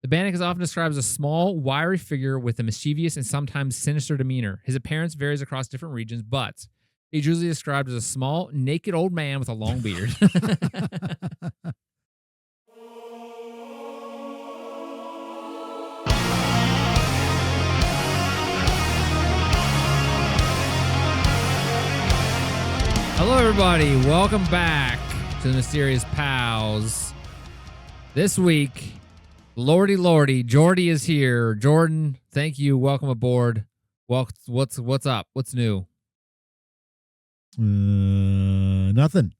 The Bannik is often described as a small, wiry figure with a mischievous and sometimes sinister demeanor. His appearance varies across different regions, but he's usually described as a small, naked old man with a long beard. Hello, everybody. Welcome back to the Mysterious Pals. This week, Lordy, Jordy is here. Jordan, thank you. Welcome aboard. What's up? What's new? Nothing.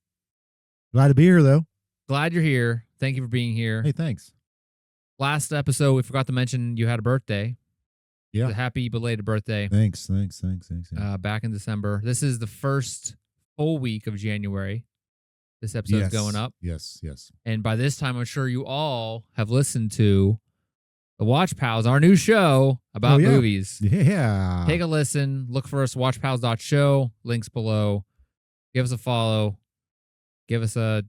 Glad to be here, though. Glad you're here. Thank you for being here. Hey, thanks. Last episode, we forgot to mention you had a birthday. Yeah. A happy belated birthday. Thanks. Back in December. This is the first full week of January. This episode's going up. Yes. And by this time, I'm sure you all have listened to the Watch Pals, our new show about movies. Yeah. Take a listen. Look for us, watchpals.show. Links below. Give us a follow. Give us a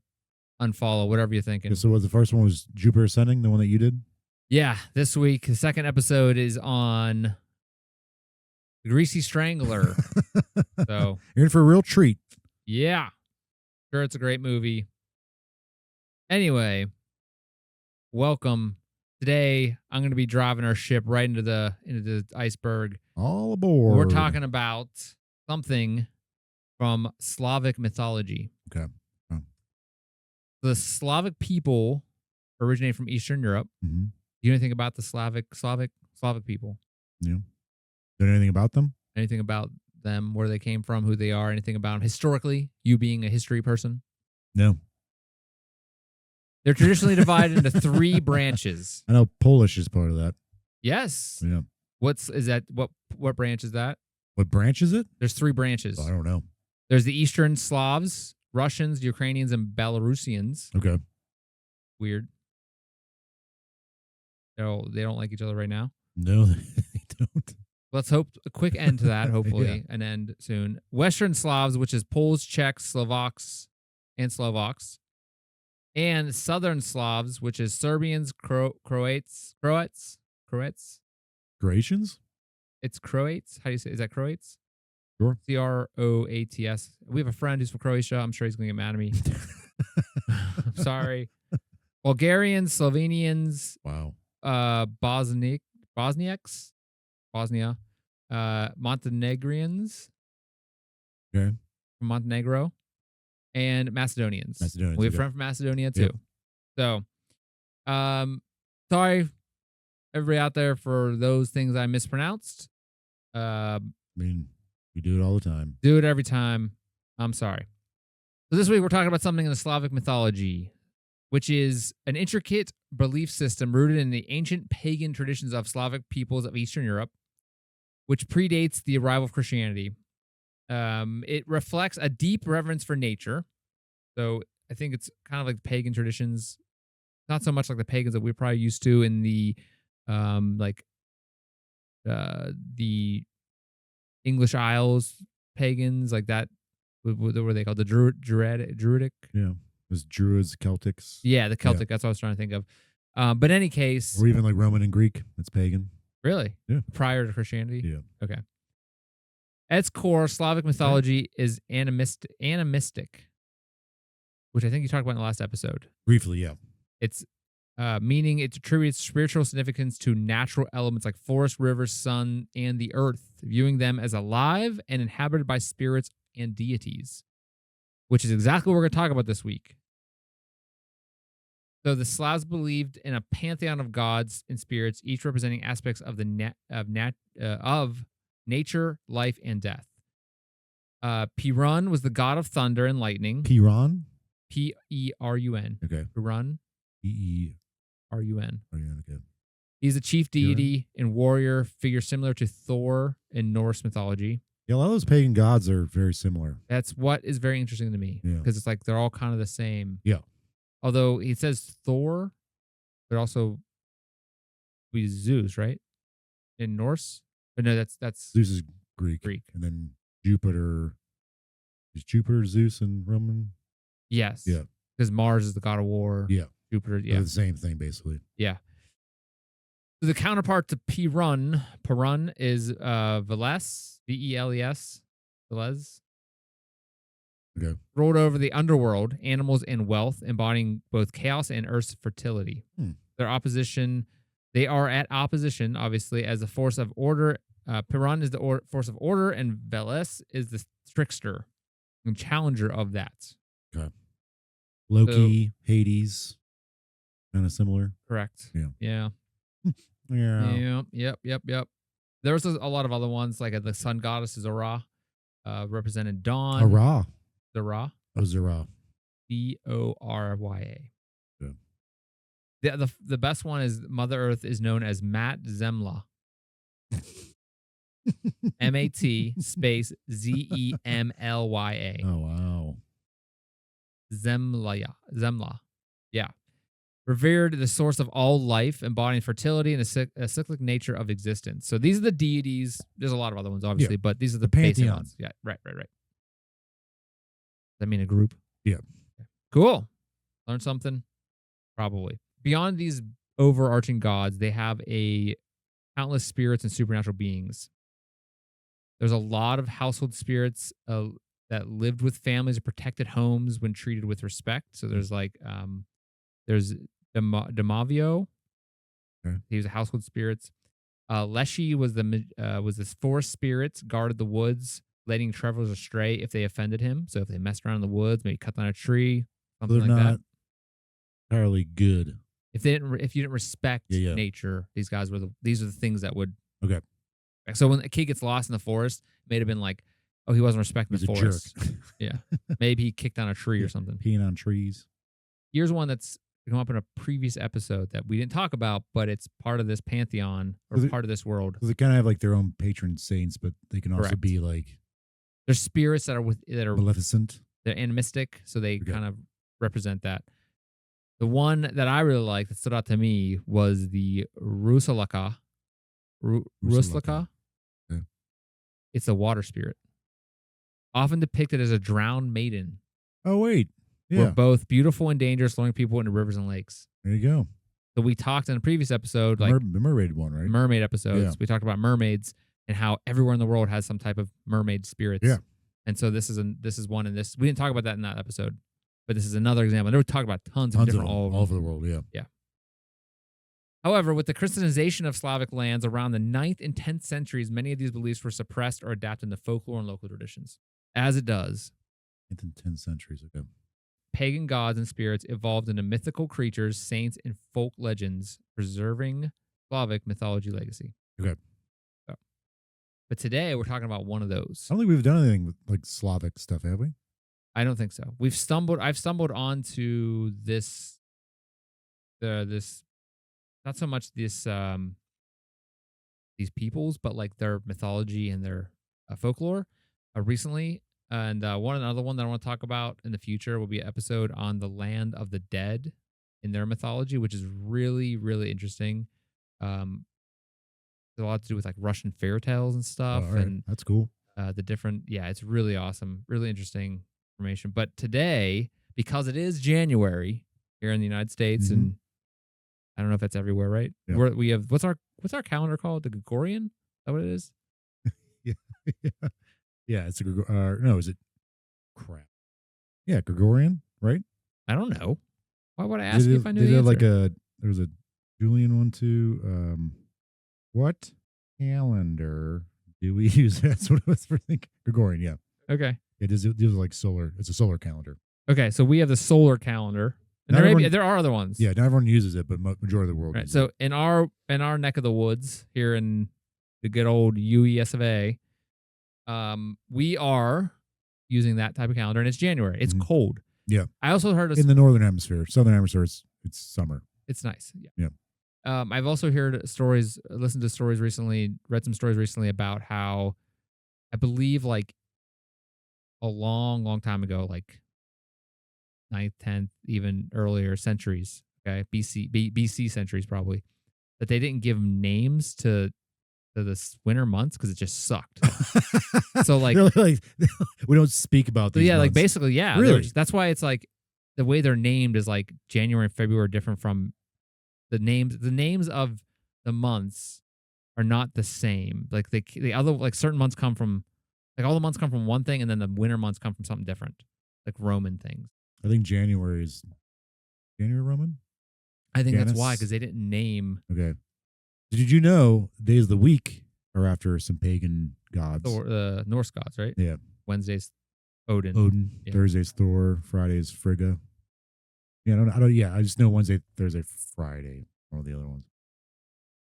unfollow, whatever you're thinking. So what, the first one was Jupiter Ascending, the one that you did? Yeah, this week, the second episode is on The Greasy Strangler. So you're in for a real treat. Yeah. Sure, it's a great movie. Anyway, welcome. Today, I'm going to be driving our ship right into the iceberg. All aboard. We're talking about something from Slavic mythology. Okay. Oh. The Slavic people originate from Eastern Europe. Mm-hmm. Do you know anything about the Slavic people? Yeah. Do you know anything about them? Anything about them, where they came from, who they are, anything about them historically, you being a history person? No. They're traditionally divided into three branches. I know Polish is part of that. Yes. Yeah. What branch is that? What branch is it? There's three branches. I don't know. There's the Eastern Slavs, Russians, Ukrainians, and Belarusians. Okay. Weird. They don't like each other right now. No, they don't. Let's hope a quick end to that, hopefully, Yeah. an end soon. Western Slavs, which is Poles, Czechs, Slovaks. And Southern Slavs, which is Serbians, Croats. Croatians? It's Croats. How do you say? Is that Croats? Sure. Croats. We have a friend who's from Croatia. I'm sure he's going to get mad at me. I'm sorry. Bulgarians, Slovenians. Wow. Bosnia, Montenegrins. Okay. From Montenegro, and Macedonians. Macedonians. We have a friend from Macedonia too. Yep. So, sorry, everybody out there, for those things I mispronounced. I mean, we do it all the time. Do it every time. I'm sorry. So this week we're talking about something in the Slavic mythology, which is an intricate belief system rooted in the ancient pagan traditions of Slavic peoples of Eastern Europe, which predates the arrival of Christianity. It reflects a deep reverence for nature. So I think it's kind of like pagan traditions, not so much like the pagans that we're probably used to in the English Isles pagans, like that. What were they called? The Druidic? Yeah. It was Druids, Celtics. Yeah, the Celtic. Yeah. That's what I was trying to think of. But in any case. Or even like Roman and Greek. That's pagan. Really? Yeah. Prior to Christianity? Yeah. Okay. At its core, Slavic mythology is animistic, which I think you talked about in the last episode. Briefly, yeah. It's meaning it attributes spiritual significance to natural elements like forest, rivers, sun, and the earth, viewing them as alive and inhabited by spirits and deities, which is exactly what we're going to talk about this week. So the Slavs believed in a pantheon of gods and spirits, each representing aspects of of nature, life, and death. Perun was the god of thunder and lightning. Perun? Perun. Okay. Perun. Perun. Okay. He's a chief deity and warrior figure similar to Thor in Norse mythology. Yeah, a lot of those pagan gods are very similar. That's what is very interesting to me. Yeah. Because it's like they're all kind of the same. Yeah. Although he says Thor, but also we Zeus, right? In Norse? But no, that's Zeus is Greek. And then Jupiter. Is Jupiter Zeus in Roman? Yes. Yeah. Because Mars is the god of war. Yeah. Jupiter, They're the same thing, basically. Yeah. The counterpart to Perun is Veles, Veles, Velez. Okay. Ruled over the underworld, animals, and wealth, embodying both chaos and Earth's fertility. They are at opposition, obviously, as a force of order. Perun is the force of order, and Veles is the trickster and challenger of that. Okay. Loki, Hades, kind of similar. Correct. Yeah. Yeah. Yep. There's a lot of other ones, like the sun goddess Zora, represented dawn. Zora. Zora. Oh, Zora. Dorya. Yeah. The best one is Mother Earth is known as Mat Zemla. M-A-T space Z-E-M-L-Y-A. Oh, wow. Zemla. Yeah. Revered, the source of all life, embodying fertility and a cyclic nature of existence. So these are the deities. There's a lot of other ones, obviously, but these are the basic pantheon. ones. Yeah, right. Does that mean a group? Yeah. Okay. Cool. Learn something? Probably. Beyond these overarching gods, they have countless spirits and supernatural beings. There's a lot of household spirits that lived with families or protected homes when treated with respect. So there's there's Demavio. Okay. He was a household spirits. Leshy was the forest spirits, guarded the woods, letting travelers astray if they offended him. So if they messed around in the woods, maybe cut down a tree, something They're like not that. entirely good. If you didn't respect nature, these are the things that would. Okay. So when a kid gets lost in the forest, it may have been like, oh, he wasn't respecting the forest. Jerk. Yeah. Maybe he kicked down a tree or something. Peeing on trees. Here's one that's come up in a previous episode that we didn't talk about, but it's part of this pantheon or part of this world. They kind of have like their own patron saints, but they can also be like. There's spirits that are maleficent. They're animistic, so they kind of represent that. The one that I really liked that stood out to me was the Rusalaka. Rusalaka. Okay. It's a water spirit, often depicted as a drowned maiden. Oh wait, We're both beautiful and dangerous, luring people into rivers and lakes. There you go. So we talked in a previous episode, the mermaid one, right? Mermaid episodes. Yeah. We talked about mermaids and how everywhere in the world has some type of mermaid spirits. Yeah. And so this is one in this. We didn't talk about that in that episode, but this is another example. They were talking about tons of different all over the world. Yeah. Yeah. However, with the Christianization of Slavic lands around the 9th and 10th centuries, many of these beliefs were suppressed or adapted into folklore and local traditions. As it does. 9th and 10th centuries ago. Pagan gods and spirits evolved into mythical creatures, saints, and folk legends, preserving Slavic mythology legacy. Okay. So, but today we're talking about one of those. I don't think we've done anything with like Slavic stuff, have we? I don't think so. I've stumbled onto this not so much these peoples, but like their mythology and their folklore recently. And another one that I want to talk about in the future will be an episode on the land of the dead in their mythology, which is really, really interesting. There's a lot to do with like Russian fairy tales and stuff. All right. And that's cool. It's really awesome, really interesting information. But today, because it is January here in the United States, and I don't know if that's everywhere, right? Yeah. We have what's our calendar called? The Gregorian? Is that what it is? Yeah. Yeah, it's a no, is it crap? Yeah, Gregorian, right? I don't know. Why would I ask you if I knew the answer? Like there was a Julian one too. What calendar do we use? That's what I was thinking. Gregorian, yeah. Okay. It is like solar. It's a solar calendar. Okay, so we have the solar calendar. And there are other ones. Yeah, not everyone uses it, but majority of the world uses it. So it. in our neck of the woods here in the good old UES of A, we are using that type of calendar, and it's January. It's cold. Yeah. I also heard in the northern hemisphere, southern hemisphere, it's summer. It's nice. Yeah. I've also listened to stories recently, read some stories recently about how I believe like a long, long time ago, like 9th, 10th, even earlier centuries, okay, BC centuries probably, that they didn't give names to the winter months because it just sucked. So like, we don't speak about these months. Like basically, yeah. Really? That's why it's like the way they're named is like January and February are different from the names of the months are not the same. Like the other like certain months come from like all the months come from one thing, and then the winter months come from something different, like Roman things. I think January is January Roman. I think that's why, Janus? because they didn't name Okay. Did you know days of the week are after some pagan gods? the Norse gods, right? Yeah. Wednesday's Odin. Odin. Yeah. Thursday's Thor. Friday's Frigga. Yeah, I don't. Yeah, I just know Wednesday, Thursday, Friday. All the other ones.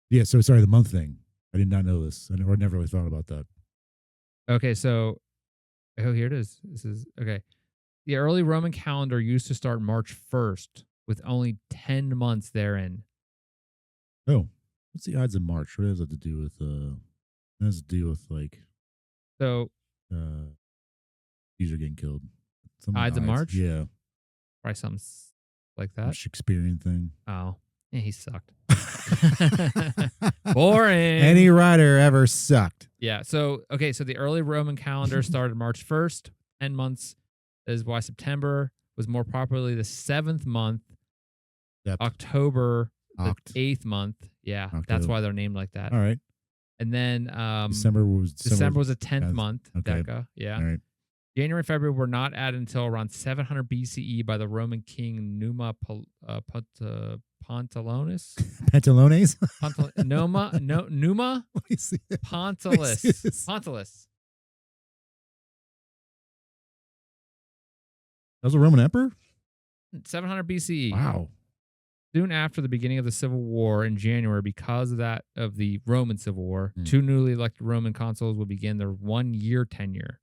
Yeah. So sorry, the month thing. I did not know this. I never really thought about that. Okay, so here it is. This is okay. The early Roman calendar used to start March 1st with only 10 months therein. Oh, what's the odds of March? What does that to do with? What does it do with like? So Caesar getting killed. Ides of March? Yeah, probably something like a that. Shakespearean thing. Oh, yeah, he sucked. Boring. Any writer ever sucked. Yeah. So okay. So the early Roman calendar started March 1st. 10 months. That is why September was more properly the 7th month. Yep. October, the 8th month. Yeah, October. That's why they're named like that. All right. And then December was a 10th month. Okay. Deca. Yeah. All right. January and February were not added until around 700 BCE by the Roman king Numa Pontilonus. Pantalones? Numa What do you see? Pontilus. That was a Roman emperor? 700 BCE. Wow. Soon after the beginning of the Civil War in January, because of that of the Roman Civil War, 2 newly elected Roman consuls would begin their 1-year tenure.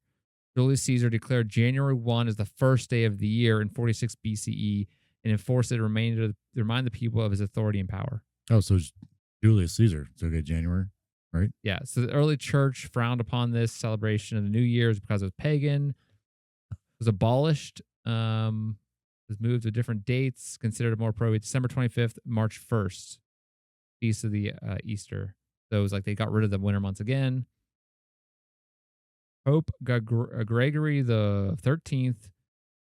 Julius Caesar declared January 1 as the first day of the year in 46 BCE and enforced it to remind the people of his authority and power. Oh, so it's Julius Caesar. So okay, January, right? Yeah. So the early church frowned upon this celebration of the New Year's because it was pagan. It was abolished. Was moved to different dates, considered more appropriate. December 25th, March 1st, feast of the Easter. So it was like they got rid of the winter months again. Pope Gregory the 13th.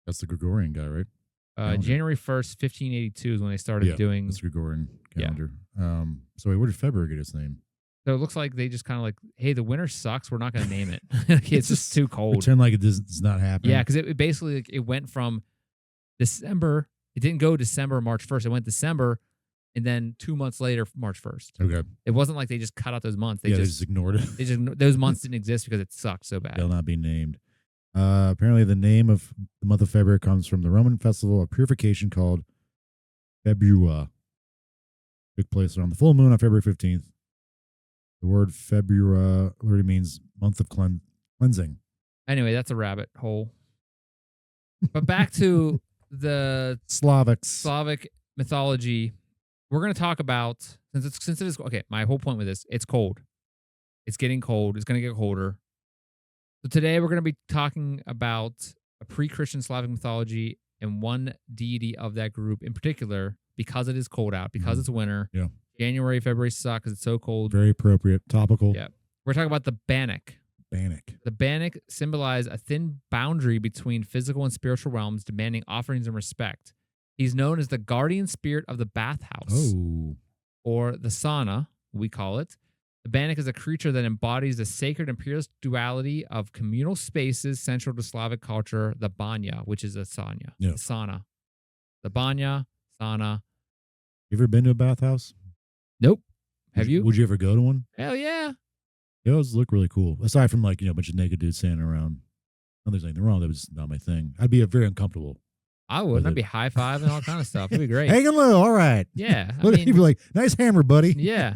That's the Gregorian guy, right? January 1st, 1582 is when they started doing. That's Gregorian calendar. Yeah. So wait, where did February get its name? So it looks like they just kind of like, hey, the winter sucks. We're not going to name it. It's just too cold. Pretend like it's not happening. Yeah, because it basically it went from December. It didn't go December, March 1st. It went December, and then 2 months later, March 1st. Okay. It wasn't like they just cut out those months. They just ignored it. Those months didn't exist because it sucked so bad. They'll not be named. Apparently, the name of the month of February comes from the Roman festival of purification called Februa. Took place around the full moon on February 15th. The word Februa literally means month of cleansing. Anyway, that's a rabbit hole. But back to the Slavic mythology. We're going to talk about, since it is, okay, my whole point with this, it's cold. It's getting cold. It's going to get colder. So today we're going to be talking about a pre-Christian Slavic mythology and one deity of that group in particular, because it is cold out, because it's winter. Yeah. January, February suck because it's so cold. Very appropriate. Topical. Yeah. We're talking about the Bannik. The Bannik symbolize a thin boundary between physical and spiritual realms, demanding offerings and respect. He's known as the guardian spirit of the bathhouse, or the sauna, we call it. The Bannik is a creature that embodies the sacred and pure duality of communal spaces central to Slavic culture, the banya, which is a sauna. Yeah. The sauna. The banya, sauna. You ever been to a bathhouse? Nope. Have you? Would you ever go to one? Hell yeah. It does look really cool. Aside from like, a bunch of naked dudes standing around. No, there's anything wrong. That was not my thing. I'd be very uncomfortable. I would. I'd be high-fiving all kind of stuff. It'd be great. Hanging low. All right. Yeah. You'd be like, nice hammer, buddy. Yeah.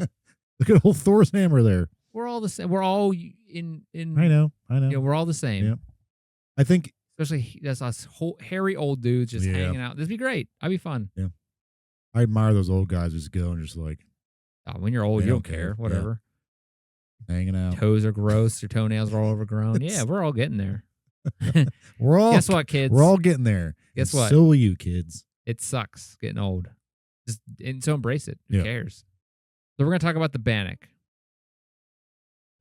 Look at old Thor's hammer there. We're all the same. We're all in. I know. Yeah, we're all the same. Yeah. I think. Especially that's us hairy old dudes just hanging out. This'd be great. I'd be fun. Yeah. I admire those old guys who just go and just like. When you're old, you don't care. Whatever. Yeah. Hanging out. Toes are gross. Your toenails are all overgrown. Yeah, we're all getting there. Guess what, kids? We're all getting there. Guess what? So will you, kids. It sucks getting old. So embrace it. Who cares? So we're going to talk about the Bannik.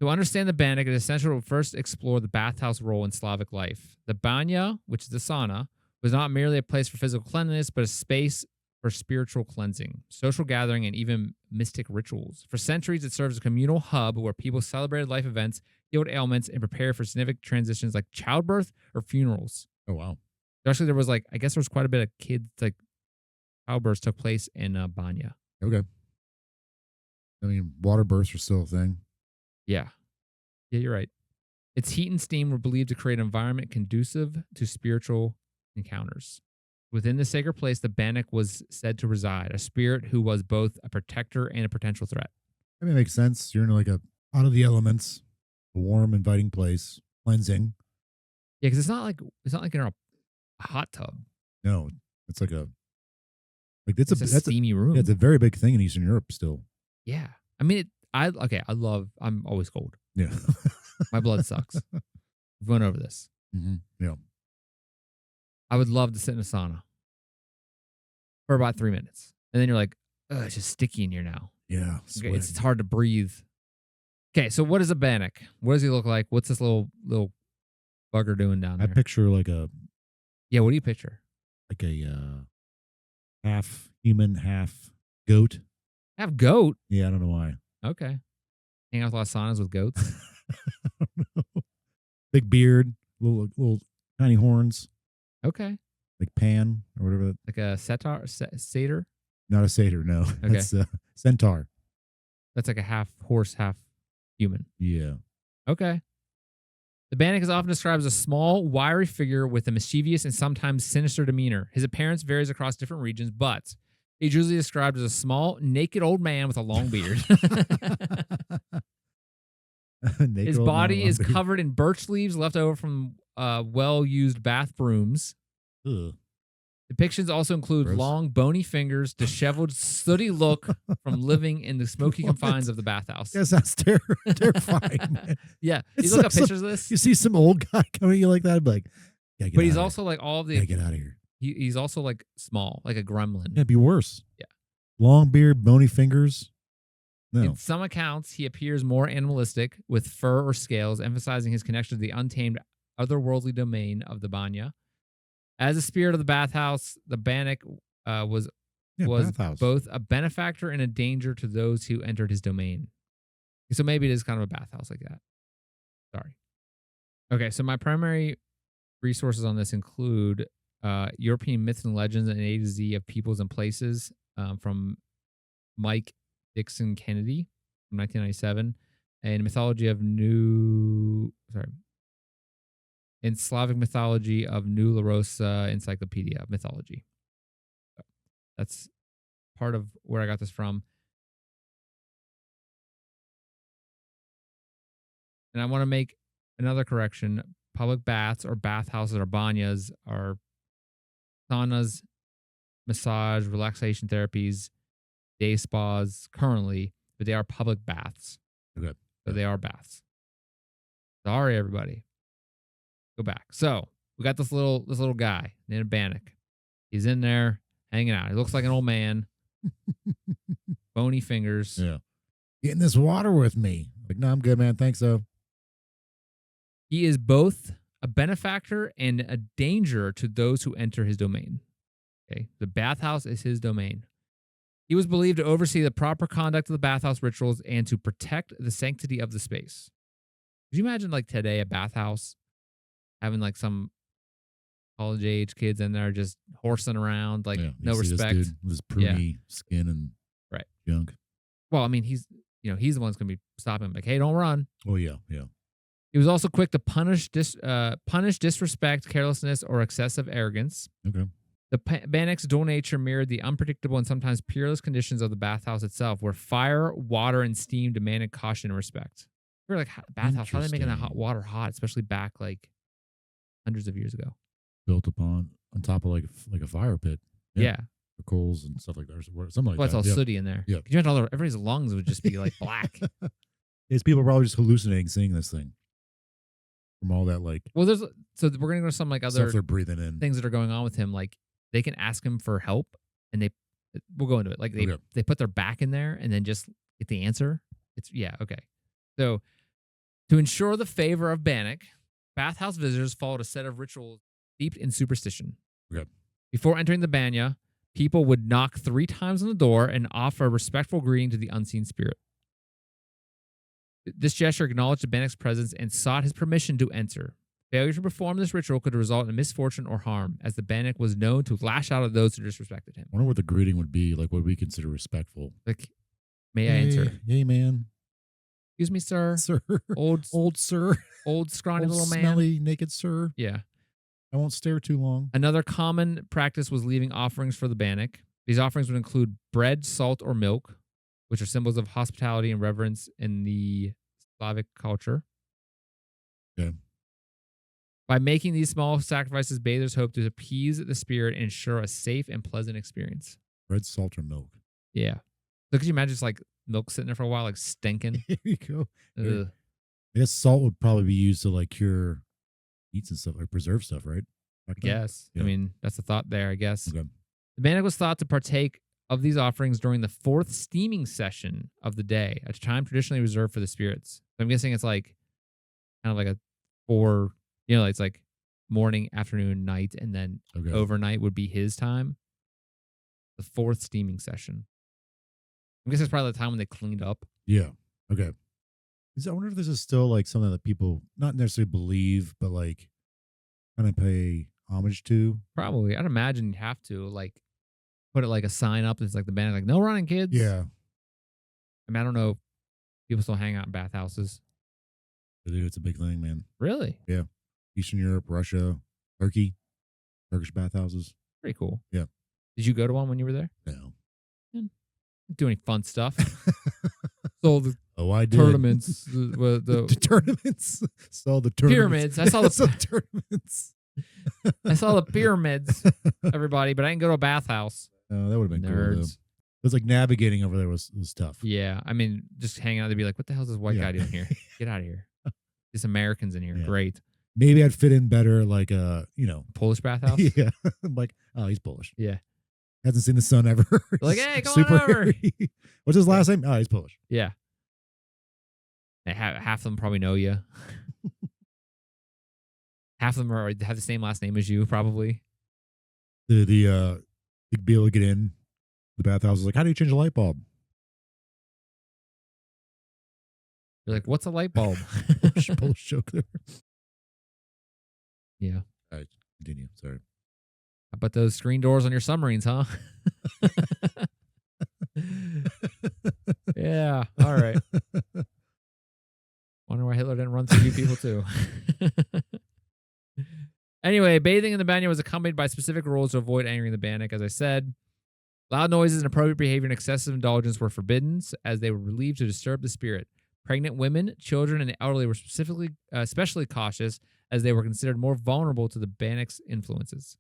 To understand the Bannik, it is essential to first explore the bathhouse role in Slavic life. The banya, which is the sauna, was not merely a place for physical cleanliness, but a space for spiritual cleansing, social gathering, and even mystic rituals. For centuries, it served as a communal hub where people celebrated life events, healed ailments, and prepared for significant transitions like childbirth or funerals. Oh, wow. Especially, there was I guess there was quite a bit of kids, childbirths took place in Banya. Okay. I mean, water births are still a thing. Yeah. Yeah, you're right. Its heat and steam were believed to create an environment conducive to spiritual encounters. Within the sacred place, the Bannik was said to reside, a spirit who was both a protector and a potential threat. I mean, it makes sense. You're in out of the elements, a warm, inviting place, cleansing. Yeah, because it's not like in a hot tub. No, it's like It's a steamy room. Yeah, it's a very big thing in Eastern Europe still. Yeah. I mean, I'm always cold. Yeah. My blood sucks. We've went over this. Mm-hmm. Yeah. I would love to sit in a sauna for about 3 minutes. And then you're like, ugh, it's just sticky in here now. Yeah. Okay, it's hard to breathe. Okay, so what is a Bannik? What does he look like? What's this little bugger doing down there? I picture what do you picture? Like a half human, half goat. Half goat? Yeah, I don't know why. Okay. Hang out with a lot of saunas with goats? I don't know. Big beard, little tiny horns. Okay. Like Pan or whatever. Like a satyr? Not a satyr, no. Okay. That's a centaur. That's like a half horse, half human. Yeah. Okay. The Bannik is often described as a small, wiry figure with a mischievous and sometimes sinister demeanor. His appearance varies across different regions, but he's usually described as a small, naked old man with a long beard. His body is covered in birch leaves left over from well-used bath brooms. Ugh. Depictions also include Gross. long, bony fingers, disheveled, sooty look from living in the smoky confines of the bathhouse. Yes, that's terrifying. Man. Yeah, It's you look like up pictures of this. You see some old guy coming at you like that, I'd be like, yeah, But he's also like all of the. Yeah, get out of here. He's also like small, like a gremlin. Yeah, it'd be worse. Yeah. Long beard, bony fingers. No. In some accounts, he appears more animalistic with fur or scales, emphasizing his connection to the untamed, otherworldly domain of the Banya. As a spirit of the bathhouse, the Bannik was bathhouse. both a benefactor and a danger to those who entered his domain. So maybe it is kind of a bathhouse like that. Sorry. Okay, so my primary resources on this include European Myths and Legends and A to Z of Peoples and Places from Mike Dixon-Kennedy from 1997, and Mythology of in Slavic Mythology of New Larousse Encyclopedia of Mythology. So that's part of where I got this from. And I want to make another correction. Public baths or bathhouses or banyas are saunas, massage, relaxation therapies, day spas currently, but they are public baths. Okay. So they are baths. Sorry, everybody. Go back. So we got this little guy named Bannik. He's in there hanging out. He looks like an old man. Bony fingers. Yeah. Get in this water with me. Like, no, I'm good, man. Thanks, though. He is both a benefactor and a danger to those who enter his domain. Okay. The bathhouse is his domain. He was believed to oversee the proper conduct of the bathhouse rituals and to protect the sanctity of the space. Could you imagine, like, today, a bathhouse having, like, some college-age kids in there just horsing around, like, no respect. This dude with his pruny skin and junk. Well, I mean, he's the one that's going to be stopping him, like, hey, don't run. Oh, yeah, yeah. He was also quick to punish disrespect, carelessness, or excessive arrogance. Okay. The Bannik's dual nature mirrored the unpredictable and sometimes peerless conditions of the bathhouse itself, where fire, water, and steam demanded caution and respect. We're like, bathhouse, how are they making that hot water hot, especially back like hundreds of years ago? Built upon on top of like a fire pit. Yeah. The coals and stuff like that. Or something like well, that. It's all sooty in there. Yeah. Could you imagine everybody's lungs would just be like black? It's people probably just hallucinating seeing this thing. From all that like. Well, so we're gonna go to some like other stuff they're breathing in. Things that are going on with him. Like they can ask him for help, and we'll go into it. Like they put their back in there and then just get the answer. Okay. So to ensure the favor of Bannik, bathhouse visitors followed a set of rituals steeped in superstition. Okay. Before entering the banya, people would knock 3 times on the door and offer a respectful greeting to the unseen spirit. This gesture acknowledged the Bannik's presence and sought his permission to enter. Failure to perform this ritual could result in misfortune or harm, as the Bannik was known to lash out at those who disrespected him. I wonder what the greeting would be, like what we consider respectful. Like, may I enter? Hey, man. Excuse me, sir. Sir. Old sir. Old scrawny Old little man. smelly, naked sir. Yeah. I won't stare too long. Another common practice was leaving offerings for the Bannik. These offerings would include bread, salt, or milk, which are symbols of hospitality and reverence in the Slavic culture. Okay. By making these small sacrifices, bathers hope to appease the spirit and ensure a safe and pleasant experience. Bread, salt, or milk. Yeah. So could you imagine just like milk sitting there for a while, like stinking? Here you go. Ugh. I guess salt would probably be used to like cure meats and stuff, like preserve stuff, right? I guess. Yeah. I mean, that's the thought there, I guess. Okay. The Bannik was thought to partake of these offerings during the 4th steaming session of the day, a time traditionally reserved for the spirits. So I'm guessing it's like kind of like a 4, it's like morning, afternoon, night, and then overnight would be his time. The 4th steaming session. I guess it's probably the time when they cleaned up. Yeah. Okay. I wonder if this is still like something that people not necessarily believe, but like kind of pay homage to. Probably. I'd imagine you'd have to like put it like a sign up that's like the Bannik, like no running, kids. Yeah. I mean, I don't know if people still hang out in bathhouses. Dude, it's a big thing, man. Really? Yeah. Eastern Europe, Russia, Turkey, Turkish bathhouses. Pretty cool. Yeah. Did you go to one when you were there? No. Didn't do any fun stuff. Sold the I did. tournaments. The tournaments. Saw the tournaments. Pyramids. I saw the tournaments. I saw the pyramids, everybody, but I didn't go to a bathhouse. Oh, that would have been cool. Though. Nerds. It was like navigating over there was tough. Yeah. I mean, just hanging out, they'd be like, what the hell is this white guy doing here? Get out of here. There's Americans in here. Yeah. Great. Maybe I'd fit in better like Polish bathhouse? Yeah. I'm like, oh, he's Polish. Yeah. Hasn't seen the sun ever. Like, hey, come on over. Hairy. What's his last name? Oh, he's Polish. Yeah. And half of them probably know you. Half of them have the same last name as you, probably. You'd be able to get in. The bathhouse is like, how do you change a light bulb? You're like, what's a light bulb? Polish joke there. Yeah. All right, continue. Sorry. How about those screen doors on your submarines, huh? Yeah. All right. Wonder why Hitler didn't run through you people too. Anyway, bathing in the banya was accompanied by specific rules to avoid angering the Bannik, as I said. Loud noises, inappropriate behavior, and excessive indulgence were forbidden, as they were believed to disturb the spirit. Pregnant women, children, and the elderly were especially cautious, as they were considered more vulnerable to the Bannik's influences.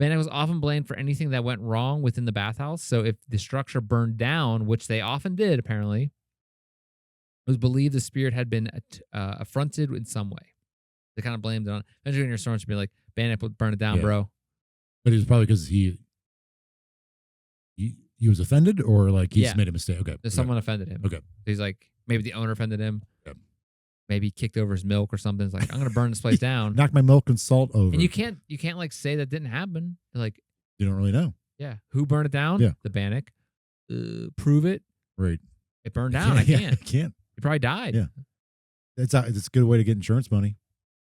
Bannik was often blamed for anything that went wrong within the bathhouse. So if the structure burned down, which they often did, apparently, it was believed the spirit had been affronted in some way. They kind of blamed it on. Eventually, in your storm, to be like, Bannik would burn it down, bro. But it was probably because he was offended, or like he just made a mistake. Okay, someone offended him. Okay, he's like, maybe the owner offended him. Okay. Maybe he kicked over his milk or something. It's like, I'm gonna burn this place down. Knock my milk and salt over. And you can't like say that didn't happen. They're like, you don't really know. Yeah, who burned it down? Yeah, the Bannik. Prove it. Right. It burned down. I can't. I can't. He probably died. Yeah. It's a good way to get insurance money.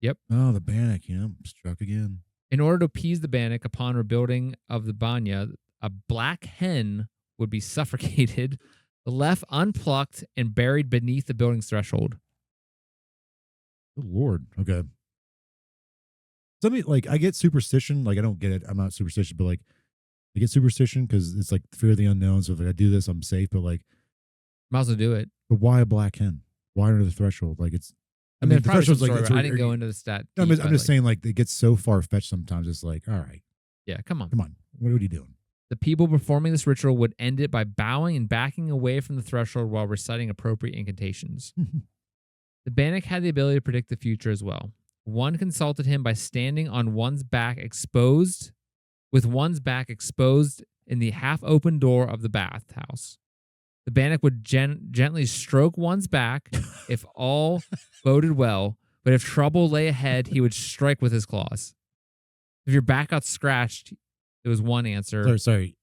Yep. Oh, the Bannik, struck again. In order to appease the Bannik upon rebuilding of the banya, a black hen would be suffocated, left unplucked, and buried beneath the building's threshold. Good Lord. Okay. Something like I get superstition. Like I don't get it. I'm not superstitious, but like I get superstition because it's like fear of the unknown. So if I do this, I'm safe. But like, might as well do it. But why a black hen? Why under the threshold? Like it's. I mean, the threshold's like I didn't go into the stat. No, I'm just saying, like it gets so far fetched sometimes. It's like, all right, yeah, come on. What are you doing? The people performing this ritual would end it by bowing and backing away from the threshold while reciting appropriate incantations. The Bannik had the ability to predict the future as well. One consulted him by standing on one's back exposed in the half-open door of the bathhouse. The Bannik would gently stroke one's back if all boded well, but if trouble lay ahead, he would strike with his claws. If your back got scratched, It was one answer. Sorry.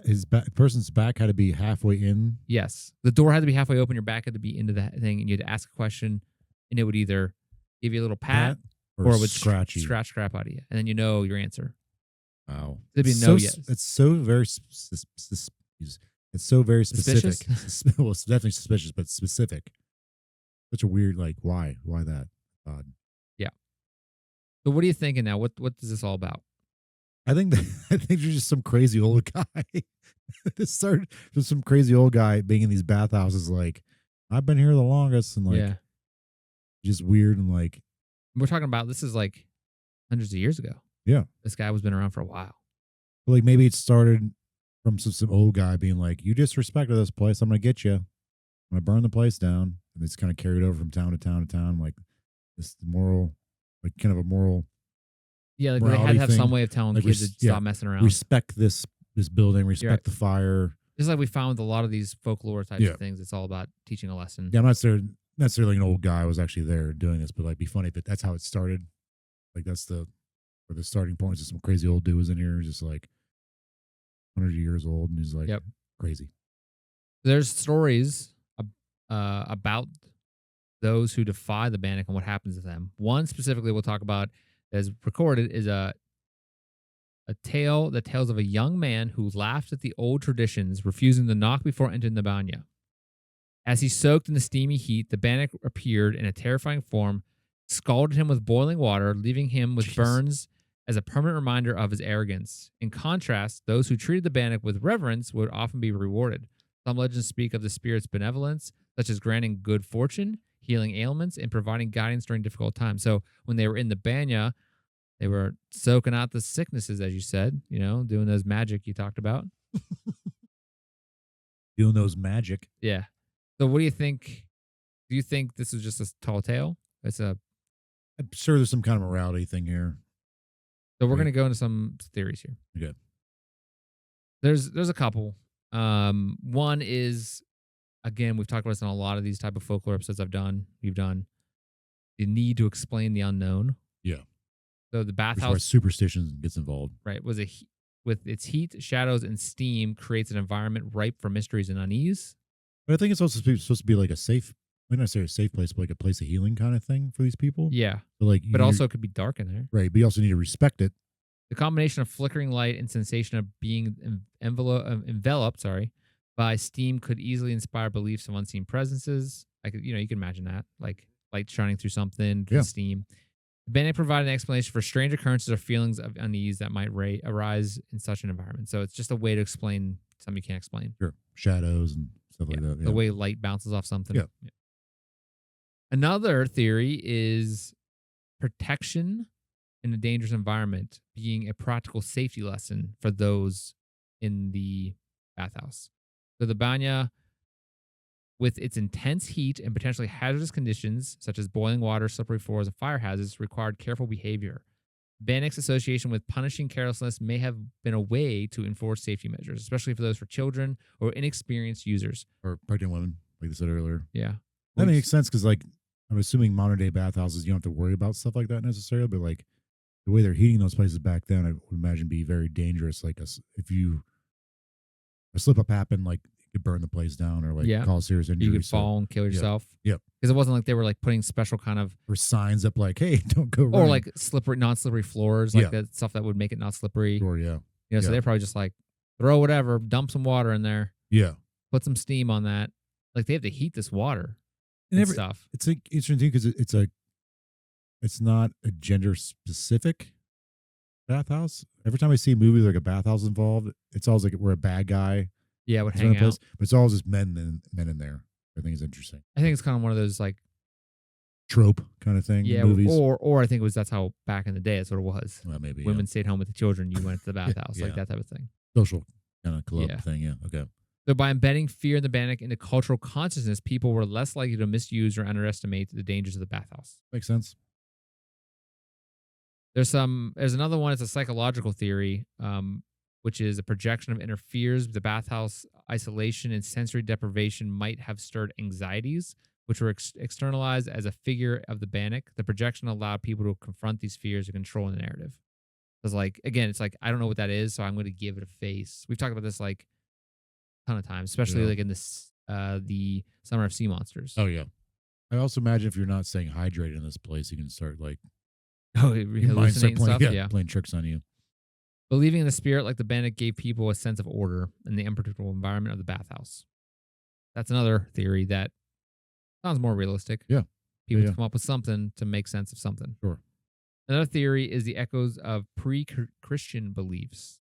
His person's back had to be halfway in. Yes. The door had to be halfway open. Your back had to be into the thing, and you had to ask a question, and it would either give you a little pat or it would scratchy. scratch crap out of you, and then you know your answer. Wow. It'd be no yes. It's so very it's so very specific. Well, it's definitely suspicious, but specific. Such a weird, like, why that? Odd. Yeah. So what are you thinking now? What is this all about? I think you're just some crazy old guy. This started with some crazy old guy being in these bathhouses. Like, I've been here the longest, and like, just weird, and like, we're talking about this is like hundreds of years ago. Yeah, this guy was been around for a while. But like maybe it started from some old guy being like, "You disrespected this place. I'm gonna get you. I'm gonna burn the place down." And it's kind of carried over from town to town to town, like this moral, like kind of a moral. Yeah, like they had to have some way of telling like kids to stop messing around. Respect this building, respect the fire. Just like we found with a lot of these folklore types of things, it's all about teaching a lesson. Yeah, I'm not necessarily an old guy was actually there doing this, but like, be funny if that's how it started. Like that's where the starting point is. Some crazy old dude was in here, just like 100 years old, and he's like crazy. There's stories about those who defy the Bannik and what happens to them. One specifically we'll talk about as recorded is a tale that tells of a young man who laughed at the old traditions, refusing to knock before entering the banya. As he soaked in the steamy heat, the Bannik appeared in a terrifying form, scalded him with boiling water, leaving him with burns as a permanent reminder of his arrogance. In contrast, those who treated the Bannik with reverence would often be rewarded. Some legends speak of the spirit's benevolence, such as granting good fortune, healing ailments, and providing guidance during difficult times. So when they were in the banya, they were soaking out the sicknesses, as you said, doing those magic you talked about. Doing those magic. Yeah. So what do you think? Do you think this is just a tall tale? I'm sure there's some kind of morality thing here. So we're going to go into some theories here. Okay. There's a couple. One is, again, we've talked about this in a lot of these type of folklore episodes we've done. The need to explain the unknown. Yeah. So the bathhouse superstition gets involved. Right. With its heat, shadows, and steam creates an environment ripe for mysteries and unease. But I think it's also supposed to be like a safe, not necessarily a safe place, but like a place of healing kind of thing for these people. Yeah. So but also it could be dark in there. Right. But you also need to respect it. The combination of flickering light and sensation of being enveloped by steam could easily inspire beliefs of unseen presences. You can imagine that, like light shining through something, steam. The Bannik provided an explanation for strange occurrences or feelings of unease that might arise in such an environment. So it's just a way to explain something you can't explain. Sure. Shadows and stuff like that. Yeah. The way light bounces off something. Yeah. Another theory is protection in a dangerous environment being a practical safety lesson for those in the bathhouse. So the banya, with its intense heat and potentially hazardous conditions, such as boiling water, slippery floors, and fire hazards, required careful behavior. Bannik's association with punishing carelessness may have been a way to enforce safety measures, especially for those for children or inexperienced users. Or pregnant women, like I said earlier. Yeah. That makes sense because, like, I'm assuming modern day bathhouses, you don't have to worry about stuff like that necessarily, but like the way they're heating those places back then, I would imagine be very dangerous. Like, if a slip up happened, like, you could burn the place down or like cause serious injury. You could fall and kill yourself. Yep. Because it wasn't like they were like putting special kind of or signs up like, "Hey, don't go." Or like non-slippery floors, like that stuff that would make it not slippery. Sure, yeah. So they're probably just like throw whatever, dump some water in there. Yeah. Put some steam on that. Like they have to heat this water and stuff. It's like interesting because it's not a gender specific bathhouse. Every time I see movies like a bathhouse involved, it's always like we're a bad guy. Yeah, would hang out. But it's all just men in there. I think it's interesting. I think it's kind of one of those like trope kind of thing. Yeah, movies. or I think that's how back in the day that's what it was. Well, maybe women stayed home with the children. You went to the bathhouse, like that type of thing. Social kind of club thing. Yeah. Okay. So by embedding fear in the Bannik into cultural consciousness, people were less likely to misuse or underestimate the dangers of the bathhouse. Makes sense. There's another one. It's a psychological theory, which is a projection of interferes with the bathhouse. Isolation and sensory deprivation might have stirred anxieties, which were externalized as a figure of the Bannik. The projection allowed people to confront these fears and control the narrative. Because, like, again, it's like, I don't know what that is, so I'm going to give it a face. We've talked about this like a ton of times, especially Yeah. like in this the Summer of Sea Monsters. Oh yeah. I also imagine if you're not staying hydrated in this place, you can start like Oh, your mind start hallucinating playing stuff. Yeah. playing tricks on you. Believing in the spirit like the Bannik gave people a sense of order in the unpredictable environment of the bathhouse. That's another theory that sounds more realistic. Yeah. People Yeah. to come up with something to make sense of something. Sure. Another theory is the echoes of pre-Christian beliefs.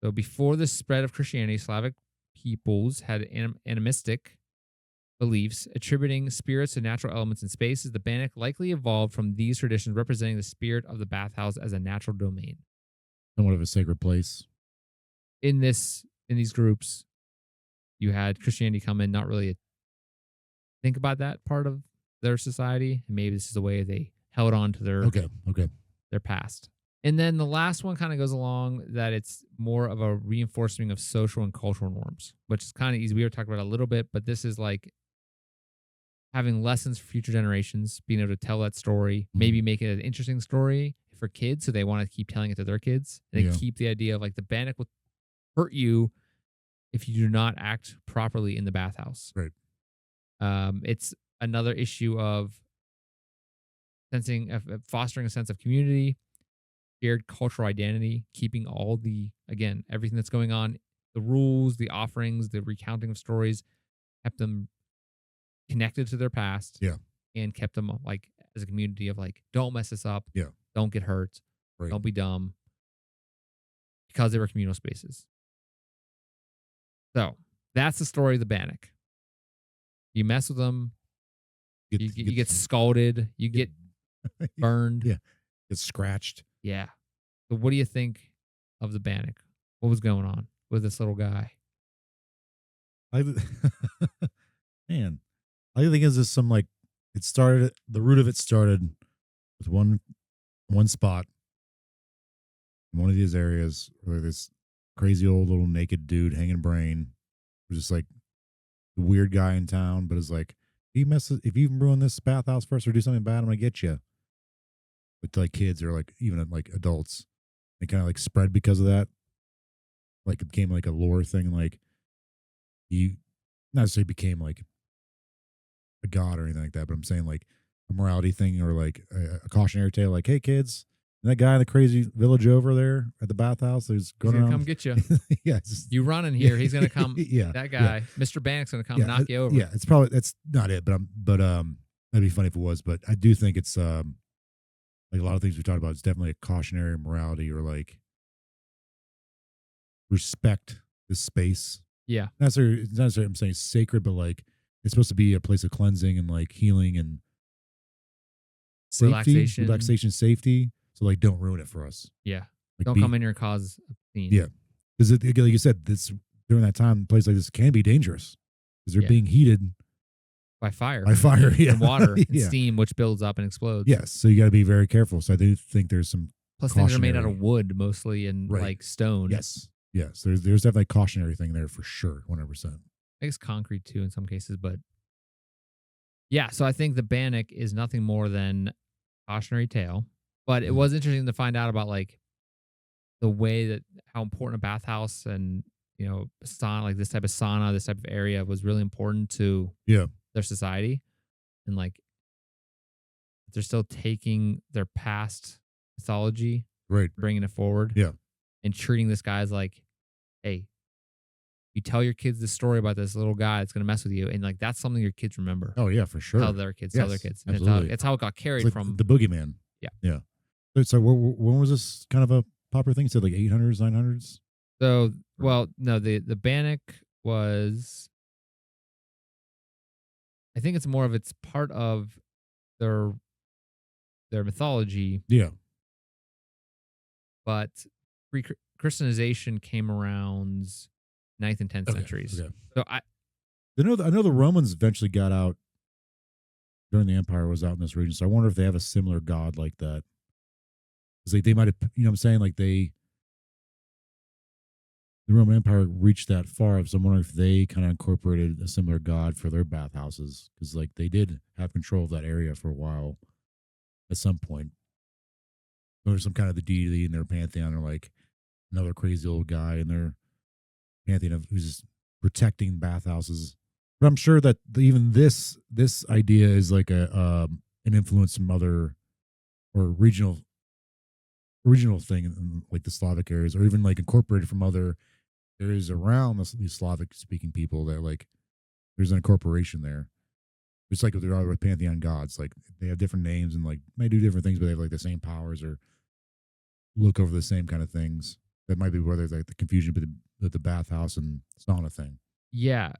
So before the spread of Christianity, Slavic peoples had animistic beliefs attributing spirits to natural elements and spaces. The Bannik likely evolved from these traditions, representing the spirit of the bathhouse as a natural domain. Somewhat of a sacred place. In these groups, you had Christianity come in, not really think about that part of their society, and maybe this is the way they held on to their Okay. their past. And then the last one kind of goes along that it's more of a reinforcement of social and cultural norms, which is kind of easy. We were talking about it a little bit, but this is like having lessons for future generations, being able to tell that story, maybe make it an interesting story for kids, so they want to keep telling it to their kids. And they keep the idea of like the Bannik will hurt you if you do not act properly in the bathhouse. Right. It's another issue of fostering a sense of community, shared cultural identity, keeping all everything that's going on, the rules, the offerings, the recounting of stories, kept them connected to their past. Yeah. And kept them like as a community of like, don't mess this up. Yeah. Don't get hurt. Right. Don't be dumb. Because they were communal spaces. So that's the story of the Bannik. You mess with them, you get scalded, you get burned. Yeah. Get scratched. Yeah. So what do you think of the Bannik? What was going on with this little guy? Man, I think is some like the root of it started with one spot in one of these areas where this crazy old little naked dude hanging brain was just like the weird guy in town, but it's like, if you ruin this bathhouse first or do something bad, I'm gonna get you. With like kids or like even like adults, it kind of like spread because of that. Like it became like a lore thing. Like you not necessarily became like a god or anything like that, but I'm saying like a morality thing or like a cautionary tale. Like, hey kids, that guy in the crazy village over there at the bathhouse who's going gonna around. come get you. Yeah, you run in here. He's gonna come. Yeah, that guy, Mr. Bannik's gonna come knock you over. Yeah, that's not it. But that'd be funny if it was. But I do think it's like a lot of things we talked about. It's definitely a cautionary morality or like respect the space. Yeah, not necessarily I'm saying sacred, but like it's supposed to be a place of cleansing and like healing and safety, relaxation, safety. So like, don't ruin it for us. Yeah, like, don't come in here and cause a scene. Yeah, because like you said, during that time, a place like this can be dangerous because they're being heated by fire, and water, and steam, which builds up and explodes. Yes, so you got to be very careful. So I do think there's some plus things are made out of wood mostly and like stone. Yes, there's definitely a cautionary thing there for sure, 100%. I guess concrete too in some cases, but yeah. So I think the Bannik is nothing more than a cautionary tale. But it was interesting to find out about like the way that how important a bathhouse and sauna, like this type of sauna, this type of area was really important to their society, and like they're still taking their past mythology, right, bringing it forward, and treating this guy as like, hey, you tell your kids this story about this little guy that's gonna mess with you, and like that's something your kids remember. Oh yeah, for sure. Tell their kids. Absolutely. It's how it got carried like from the boogeyman. Yeah. So when was this kind of a popular thing? You said like 800s, 900s? So, well, no, the Bannik was, I think it's more of it's part of their mythology. Yeah. But Christianization came around 9th and 10th centuries. Okay. So I know the Romans eventually got out during the Empire, was out in this region. So I wonder if they have a similar god like that. Because they might have, what I'm saying? Like the Roman Empire reached that far. So I'm wondering if they kind of incorporated a similar god for their bathhouses. Because like they did have control of that area for a while at some point. or some kind of the deity in their pantheon, or like another crazy old guy in their pantheon of who's protecting bathhouses. But I'm sure that even this idea is like an influence from other or regional thing in like the Slavic areas, or even like incorporated from other areas around these Slavic speaking people, that like there's an incorporation there. Just like with the pantheon gods, like they have different names and like may do different things, but they have like the same powers or look over the same kind of things. That might be where there's like the confusion with the bathhouse and sauna thing. Yeah.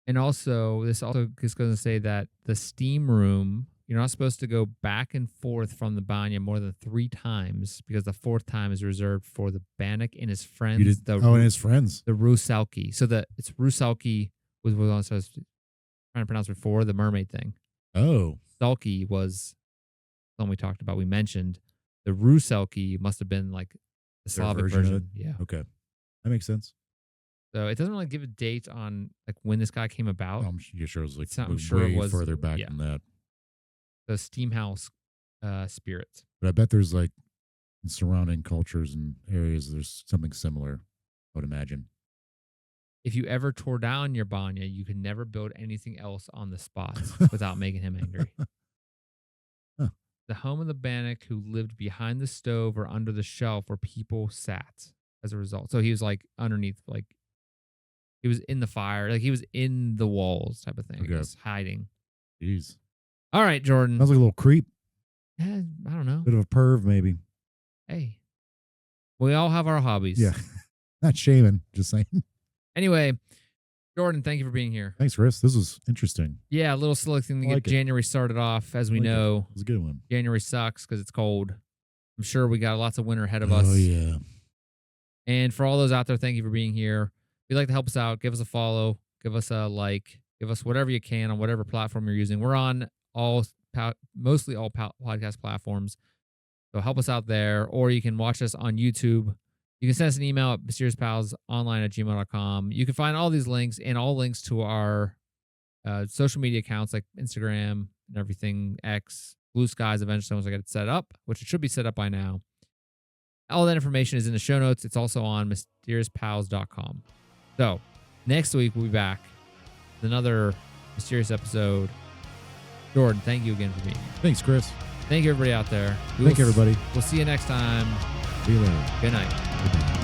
And also, this also is going to say that the steam room, you're not supposed to go back and forth from the banya more than 3 times, because the 4th time is reserved for the Bannik and his friends. And his friends. The Rusalki. So it's Rusalki was what I was trying to pronounce before, the mermaid thing. Oh. Salki was something we talked about. We mentioned the Rusalki must have been like the Slavic version. Yeah. Okay. That makes sense. So it doesn't really give a date on like when this guy came about. I'm sure it was like it was further back than that. The steam house spirits. But I bet there's like in surrounding cultures and areas, there's something similar, I would imagine. If you ever tore down your banya, you could never build anything else on the spot without making him angry. Huh. The home of the Bannik, who lived behind the stove or under the shelf where people sat as a result. So he was like underneath, like he was in the fire, like he was in the walls type of thing, Okay. just hiding. Jeez. All right, Jordan. Sounds like a little creep. Yeah, I don't know. Bit of a perv, maybe. Hey, we all have our hobbies. Yeah. Not shaming, just saying. Anyway, Jordan, thank you for being here. Thanks, Chris. This was interesting. Yeah, a little silly thing to get January started off. As we know, it was a good one. January sucks because it's cold. I'm sure we got lots of winter ahead of us. Oh, yeah. And for all those out there, thank you for being here. If you'd like to help us out, give us a follow, give us a like, give us whatever you can on whatever platform you're using. We're on mostly all podcast platforms. So help us out there, or you can watch us on YouTube. You can send us an email at mysteriousPalsOnline@gmail.com. You can find all these links and all links to our social media accounts like Instagram and everything, X, Blue Skies eventually once I get it set up, which it should be set up by now. All that information is in the show notes. It's also on mysteriouspals.com. So next week we'll be back with another mysterious episode. Jordan, thank you again for being here. Thanks, Chris. Thank you, everybody out there. Thank you, everybody. We'll see you next time. See you later. Good night. Good night.